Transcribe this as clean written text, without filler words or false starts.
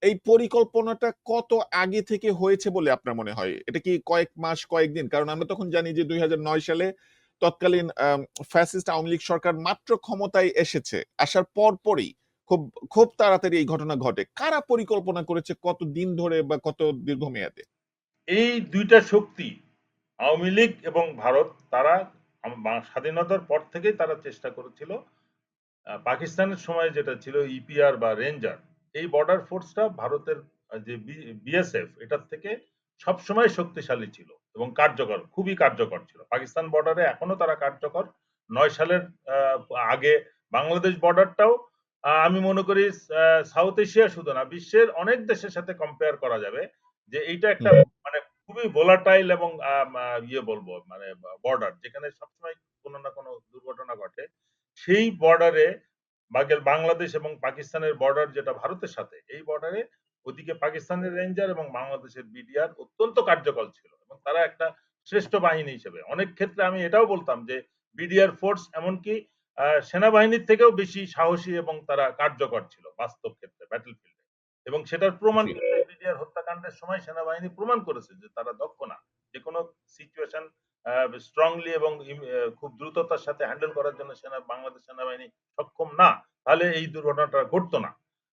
এই পরিকল্পনাটা কত আগে থেকে হয়েছে বলে আপনার মনে হয়? এটা কি কয়েক মাস, কয়েকদিন? কারণ আমরা তখন জানি যে 2009 সালে তৎকালীন ফ্যাসিস্ট আওয়ামী লীগ সরকার মাত্র ক্ষমতায় এসেছে। আসার পরপরই খুব খুব তাড়াতাড়ি এই ঘটনা ঘটে। কারা পরিকল্পনা করেছে কত দিন ধরে বা কত দীর্ঘমেয়াদে? এই দুইটা শক্তি আওয়ামী লীগ এবং ভারত তারা স্বাধীনতার পর থেকেই তারা চেষ্টা করেছিল পাকিস্তানের সময় যেটা ছিল ইপিআর বা রেঞ্জার, এই বর্ডার ফোর্সটা ভারতের যে বিএসএফ এটার থেকে সবসময় শক্তিশালী ছিল এবং কার্যকর, খুবই কার্যকর ছিল। পাকিস্তান বর্ডারে এখনো তারা কার্যকর। 9 সালের আগে বাংলাদেশ বর্ডারটাও আমি মনে করি সাউথ এশিয়া শুধু না, বিশ্বের অনেক দেশের সাথে কম্পেয়ার করা যাবে যে এইটা একটা মানে খুবই ভোলাটাইল এবং ইয়ে বলবো মানে বর্ডার, যেখানে সবসময় কোনো না কোনো দুর্ঘটনা ঘটে। সেই বর্ডারে বাংলাদেশ এবং পাকিস্তানের বর্ডার যেটা ভারতের সাথে, এই বর্ডারে ওদিকে পাকিস্তানের রেঞ্জার এবং বাংলাদেশের বিডিআর অত্যন্ত কার্যকর ছিল এবং তারা একটা শ্রেষ্ঠ বাহিনী হিসেবে, অনেক ক্ষেত্রে আমি এটাও বলতাম যে বিডিআর ফোর্স এমনকি সেনাবাহিনীর থেকেও বেশি সাহসী এবং তারা কার্যকর ছিল বাস্তব ক্ষেত্রে ব্যাটল ফিল্ডে। এবং সেটার প্রমাণ জি। বিডিআর হত্যাকাণ্ডের সময় সেনাবাহিনী প্রমাণ করেছে যে তারা দক্ষ না, যে কোনো সিচুয়েশন স্ট্রংলি এবং খুব দ্রুততার সাথে হ্যান্ডেল করার জন্য বাংলাদেশ সেনাবাহিনী সক্ষম না, তাহলে এই দুর্ঘটনাটা ঘটতো না।